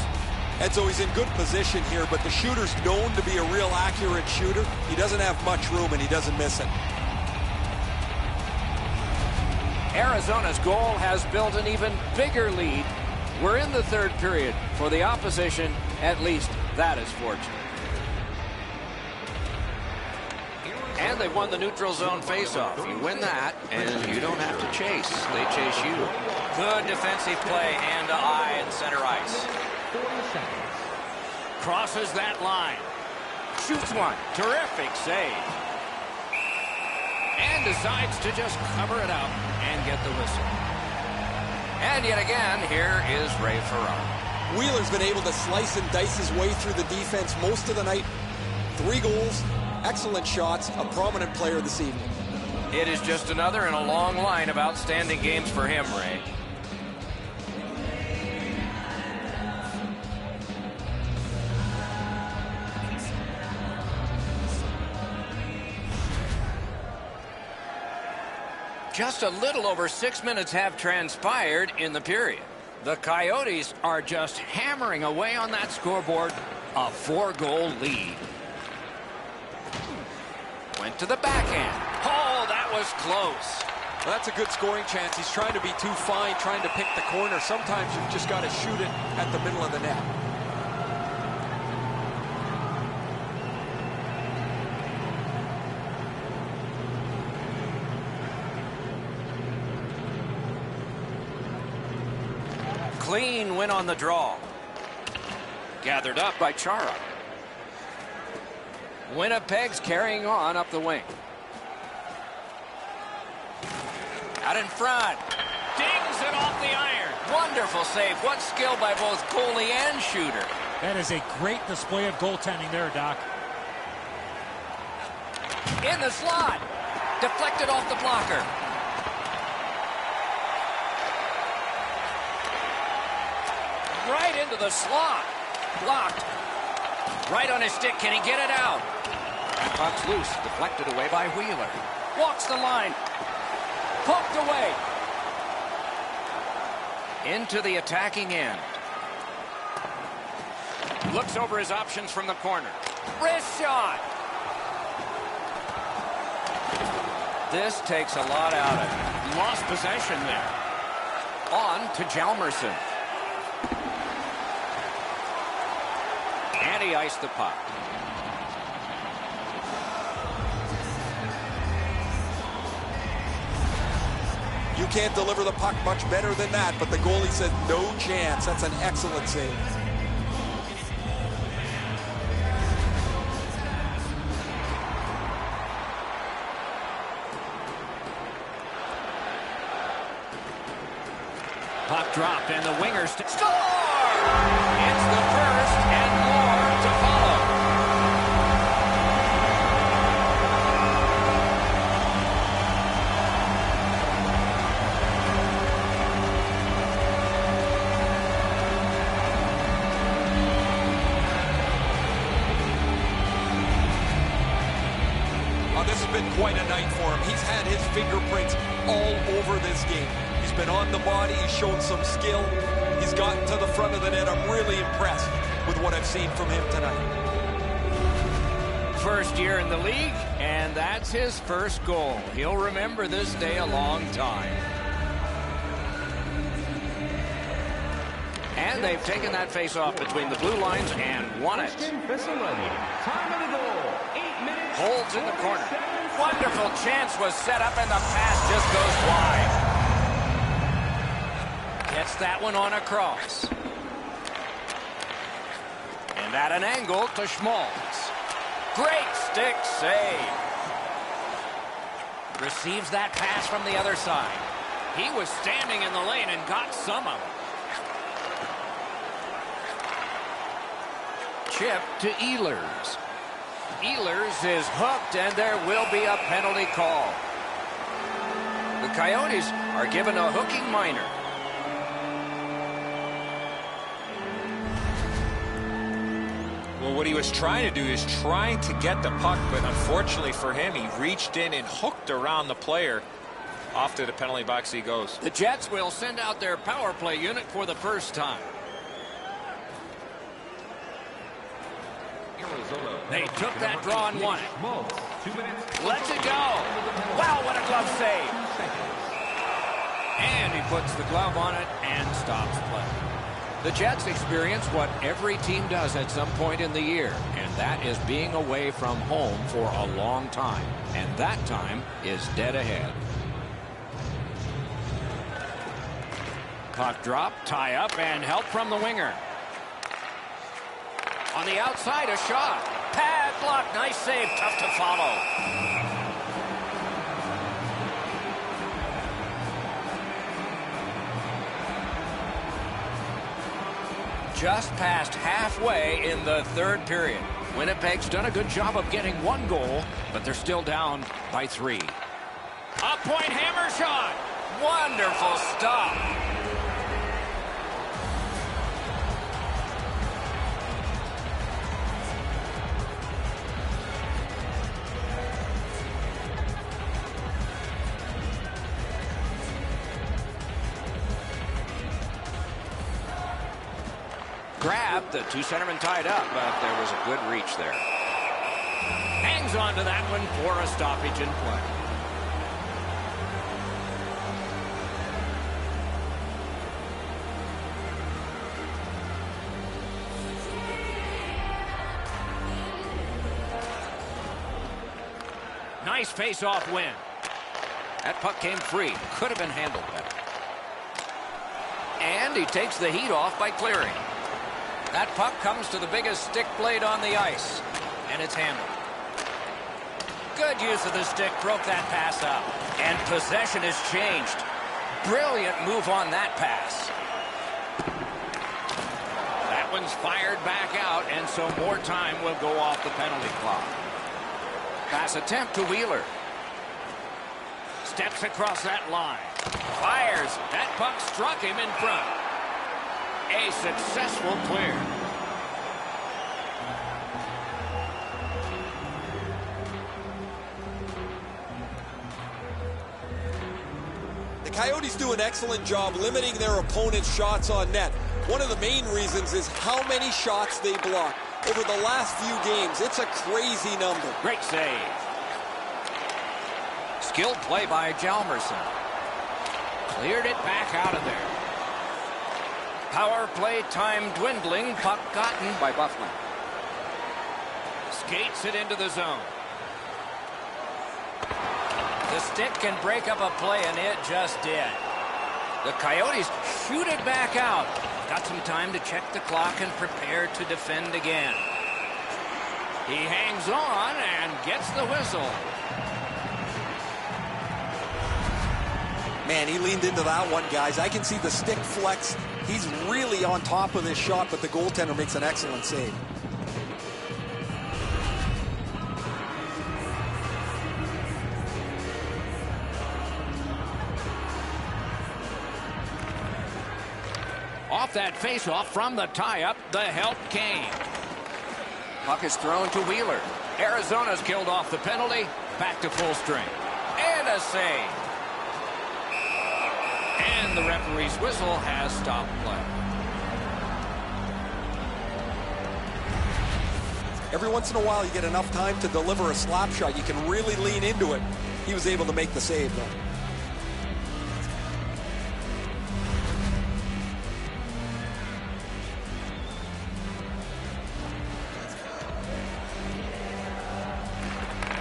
Edzo, he's in good position here, but the shooter's known to be a real accurate shooter. He doesn't have much room, and he doesn't miss it. Arizona's goal has built an even bigger lead. We're in the third period. For the opposition, at least that is fortunate. And they've won the neutral zone faceoff. You win that, and you don't have to chase. They chase you. Good defensive play, and to eye and center ice. Crosses that line. Shoots one. Terrific save. And decides to just cover it up and get the whistle. And yet again, here is Ray Ferraro. Wheeler's been able to slice and dice his way through the defense most of the night. 3 goals, excellent shots, a prominent player this evening. It is just another in a long line of outstanding games for him, Ray. Just a little over 6 minutes have transpired in the period. The Coyotes are just hammering away on that scoreboard. A 4-goal lead. Went to the backhand. Oh, that was close. Well, that's a good scoring chance. He's trying to be too fine, trying to pick the corner. Sometimes you've just got to shoot it at the middle of the net. Clean win on the draw. Gathered up by Chara. Winnipeg's carrying on up the wing. Out in front. Dings it off the iron. Wonderful save. What skill by both goalie and shooter. That is a great display of goaltending there, Doc. In the slot. Deflected off the blocker. Right into the slot. Blocked. Right on his stick. Can he get it out? That puck's loose. Deflected away by Wheeler. Walks the line. Poked away. Into the attacking end. Looks over his options from the corner. Wrist shot. This takes a lot out of it. Lost possession there. On to Hjalmarsson. And he iced the puck. You can't deliver the puck much better than that, but the goalie said no chance. That's an excellent save. Puck dropped and the wingers score! It's the first and more to follow. This has been quite a night for him. He's had his fingerprints all over this game. He's been on the body. He's shown some skill. He's gotten to the front of the net. I'm really impressed with what I've seen from him tonight. First year in the league, and that's his first goal. He'll remember this day a long time. And they've taken that face-off between the blue lines and won it. Time of the goal, 8 minutes. Holds in the corner. Wonderful chance was set up, and the pass just goes wide. Gets that one on across. And at an angle to Schmaltz. Great stick save. Receives that pass from the other side. He was standing in the lane and got some of it. Chip to Ehlers. Ehlers is hooked, and there will be a penalty call. The Coyotes are given a hooking minor. Well, what he was trying to do is trying to get the puck, but unfortunately for him, he reached in and hooked around the player. Off to the penalty box he goes. The Jets will send out their power play unit for the first time. They took that draw and won it. Let's it go. Wow, what a glove save. And he puts the glove on it and stops play. The Jets experience what every team does at some point in the year, and that is being away from home for a long time. And that time is dead ahead. Puck drop, tie up, and help from the winger. On the outside, a shot. Pad block, nice save, tough to follow. Just past halfway in the third period. Winnipeg's done a good job of getting one goal, but they're still down by 3. A point hammer shot. Wonderful stop. Grab, the two centermen tied up, but there was a good reach there. Hangs on to that one for a stoppage in play. Nice face-off win. That puck came free. Could have been handled better. And he takes the heat off by clearing. That puck comes to the biggest stick blade on the ice, and it's handled. Good use of the stick, broke that pass up. And possession has changed. Brilliant move on that pass. That one's fired back out, and so more time will go off the penalty clock. Pass attempt to Wheeler. Steps across that line. Fires. That puck struck him in front. A successful clear. The Coyotes do an excellent job limiting their opponent's shots on net. One of the main reasons is how many shots they block. Over the last few games, it's a crazy number. Great save. Skilled play by Hjalmarsson. Cleared it back out of there. Power play time dwindling. Puck gotten by Bufflin. Skates it into the zone. The stick can break up a play, and it just did. The Coyotes shoot it back out. Got some time to check the clock and prepare to defend again. He hangs on and gets the whistle. Man, he leaned into that one, guys. I can see the stick flex. He's really on top of this shot, but the goaltender makes an excellent save. Off that faceoff from the tie-up, the help came. Puck is thrown to Wheeler. Arizona's killed off the penalty. Back to full strength. And a save. And the referee's whistle has stopped play. Every once in a while, you get enough time to deliver a slap shot. You can really lean into it. He was able to make the save, though.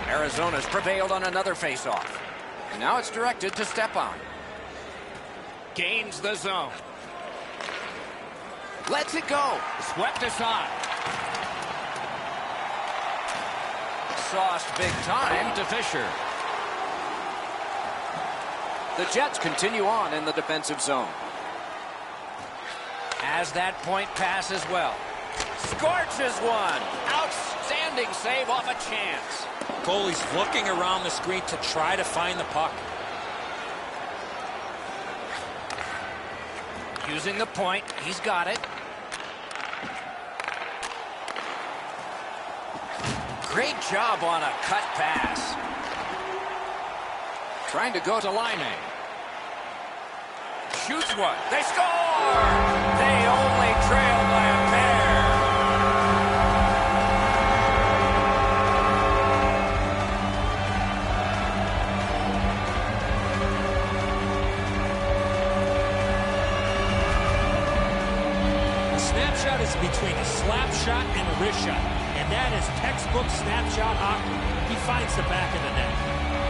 Arizona's prevailed on another faceoff. And now it's directed to Stepan. Gains the zone. Lets it go. Swept aside. Sauced big time to Fisher. The Jets continue on in the defensive zone. Has that point pass as well. Scorches one. Outstanding save off a chance. Goalie's looking around the screen to try to find the puck. Using the point, he's got it. Great job on a cut pass. Trying to go to Laine. Shoots one. They score! They only trail by a pair. Snapshot is between a slap shot and a wrist shot, and that is textbook snapshot hockey. He finds the back of the net.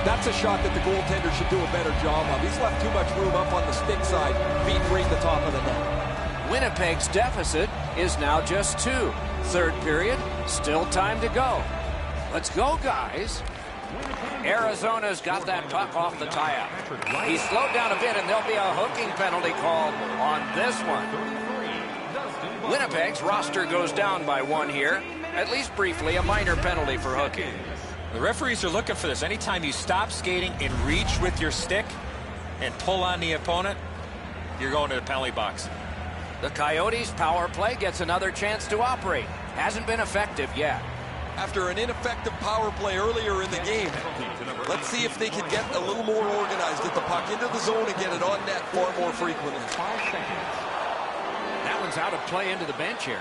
That's a shot that the goaltender should do a better job of. He's left too much room up on the stick side, beating right the top of the net. Winnipeg's deficit is now just 2. Third period, still time to go. Let's go, guys. Arizona's got that puck off the tie-up. He slowed down a bit, and there'll be a hooking penalty called on this one. Winnipeg's roster goes down by 1 here. At least briefly, a minor penalty for hooking. The referees are looking for this. Anytime you stop skating and reach with your stick and pull on the opponent, you're going to the penalty box. The Coyotes' power play gets another chance to operate. Hasn't been effective yet. After an ineffective power play earlier in the game, let's see if they can get a little more organized, get the puck into the zone and get it on net far more frequently. 5 seconds. That one's out of play into the bench here.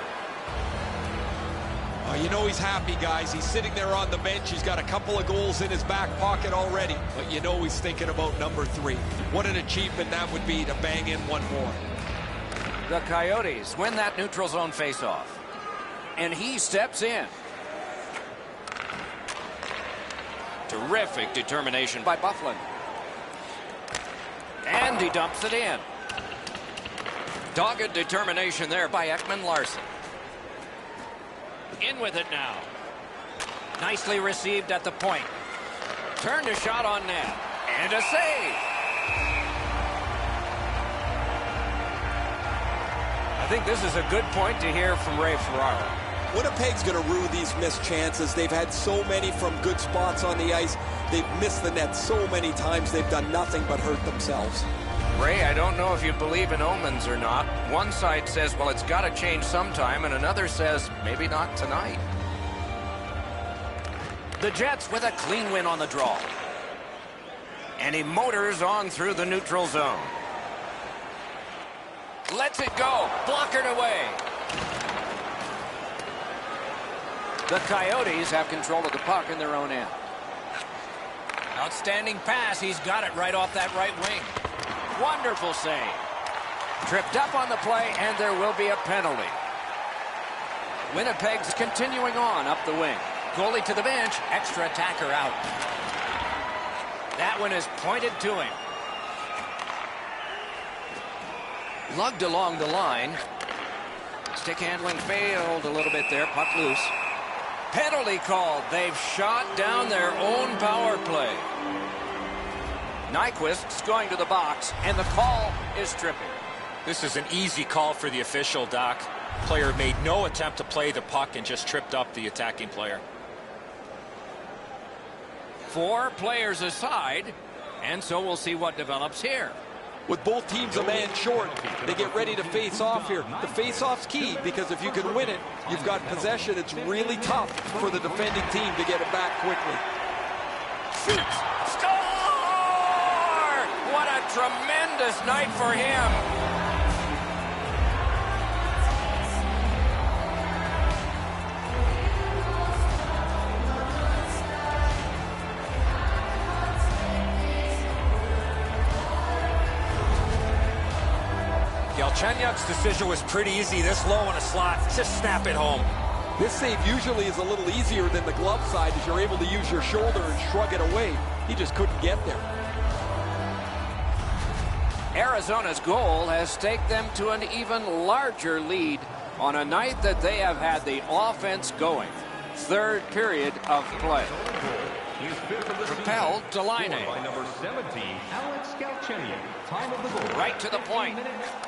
You know he's happy, guys. He's sitting there on the bench. He's got a couple of goals in his back pocket already. But you know he's thinking about number 3. What an achievement that would be to bang in one more. The Coyotes win that neutral zone faceoff. And he steps in. Terrific determination by Bufflin. And he dumps it in. Dogged determination there by Ekman-Larsson. In with it now. Nicely received at the point. Turned a shot on net. And a save. I think this is a good point to hear from Ray Ferraro. Winnipeg's going to rue these missed chances. They've had so many from good spots on the ice. They've missed the net so many times. They've done nothing but hurt themselves. Ray, I don't know if you believe in omens or not. One side says, well, it's got to change sometime, and another says, maybe not tonight. The Jets with a clean win on the draw. And he motors on through the neutral zone. Lets it go. Blockered away. The Coyotes have control of the puck in their own end. Outstanding pass. He's got it right off that right wing. Wonderful save. Tripped up on the play, and there will be a penalty. Winnipeg's continuing on up the wing. Goalie to the bench. Extra attacker out. That one is pointed to him. Lugged along the line. Stick handling failed a little bit there. Puck loose. Penalty called. They've shot down their own power play. Nyquist's going to the box, and the call is tripping. This is an easy call for the official, Doc. Player made no attempt to play the puck and just tripped up the attacking player. 4 players aside, and so we'll see what develops here. With both teams a man short, they get ready to face off here. The face-off's key, because if you can win it, you've got possession. It's really tough for the defending team to get it back quickly. Shoots! Score! What a tremendous night for him. Galchenyuk's decision was pretty easy. This low in a slot, just snap it home. This save usually is a little easier than the glove side, as you're able to use your shoulder and shrug it away. He just couldn't get there. Arizona's goal has staked them to an even larger lead on a night that they have had the offense going. Third period of play. Propelled to line A. By number 17, Alex Galchenyuk. Time of the goal. Right to the point.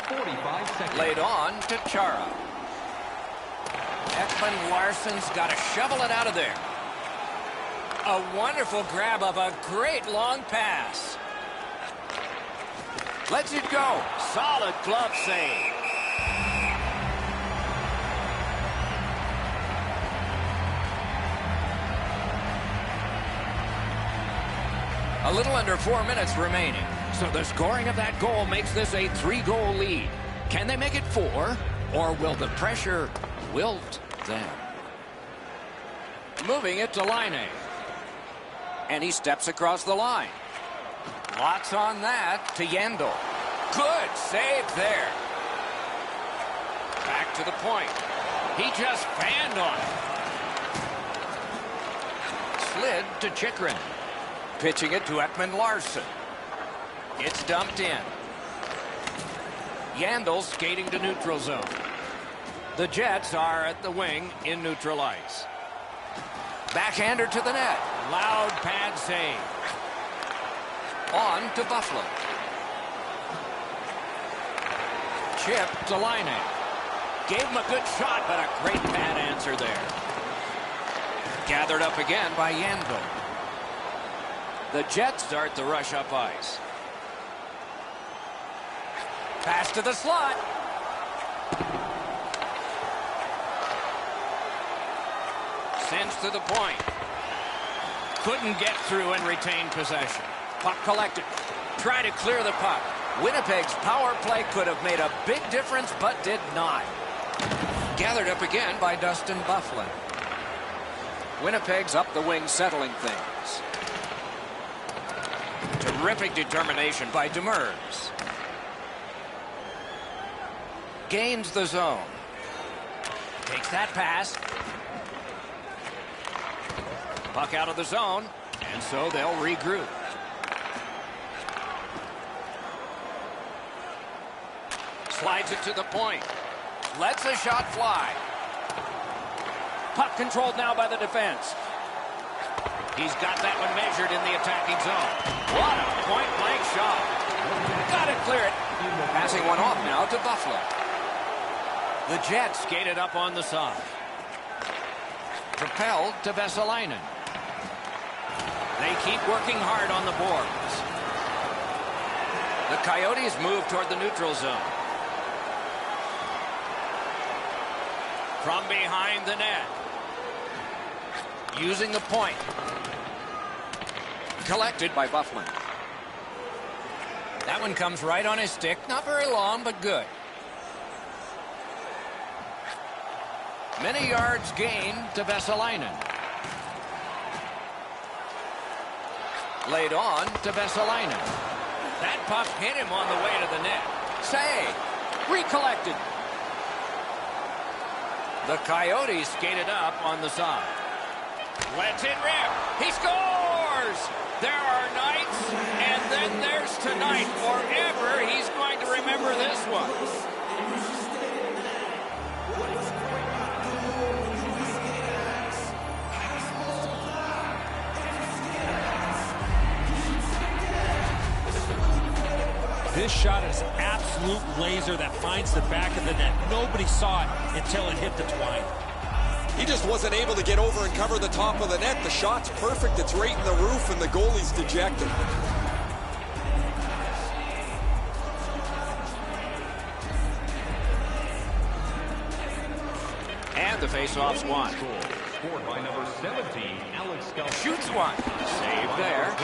45 seconds. Laid on to Chara. Ekman Larsson's got to shovel it out of there. A wonderful grab of a great long pass. Lets it go. Solid glove save. A little under 4 minutes remaining. So the scoring of that goal makes this a 3-goal lead. Can they make it 4? Or will the pressure wilt them? Moving it to line A. And he steps across the line. Lots on that to Yandel. Good save there. Back to the point. He just fanned on it. Slid to Chychrun. Pitching it to Ekman Larsson. It's dumped in. Yandel skating to neutral zone. The Jets are at the wing in neutral ice. Backhander to the net. Loud pad save. On to Buffalo. Chip to line A. Gave him a good shot, but a great bad answer there. Gathered up again by Yandel. The Jets start the rush up ice. Pass to the slot. Sends to the point. Couldn't get through and retain possession. Puck collected. Try to clear the puck. Winnipeg's power play could have made a big difference, but did not. Gathered up again by Dustin Byfuglien. Winnipeg's up the wing, settling things. Terrific determination by Demers. Gains the zone. Takes that pass. Puck out of the zone, and so they'll regroup. Slides it to the point. Lets the shot fly. Puck controlled now by the defense. He's got that one measured in the attacking zone. What a point-blank shot. Got to clear it. Passing one off now to Buffalo. The Jets skated up on the side. Propelled to Vesalainen. They keep working hard on the boards. The Coyotes move toward the neutral zone. From behind the net. Using the point. Collected by Buffalo. That one comes right on his stick. Not very long, but good. Many yards gained to Vesalainen. Laid on to Vesalainen. That puck hit him on the way to the net. Save. Recollected. The Coyotes skated up on the side. Lets it rip. He scores! There are nights, and then there's tonight. Forever, he's going to remember this one. This shot is an absolute laser that finds the back of the net. Nobody saw it until it hit the twine. He just wasn't able to get over and cover the top of the net. The shot's perfect. It's right in the roof, and the goalie's dejected. And the faceoff's won. Scored by number 17, Alex Scott. Shoots one. Save there.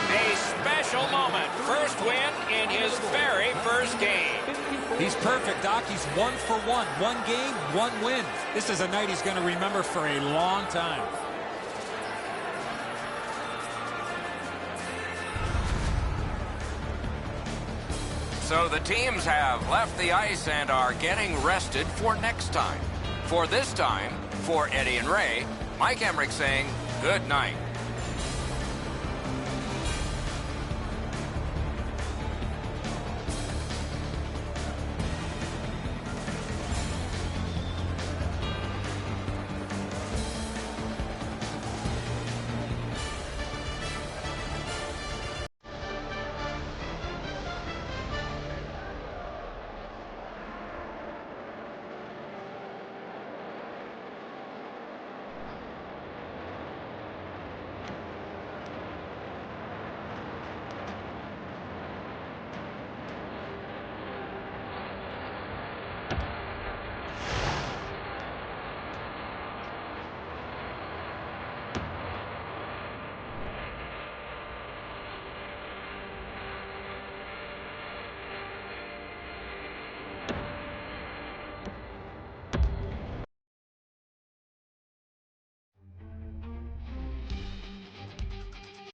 A special moment. First win in his very first game. He's perfect, Doc. He's 1 for 1. One game, one win. This is a night he's going to remember for a long time. So the teams have left the ice and are getting rested for next time. For this time, for Eddie and Ray, Mike Emmerich saying good night.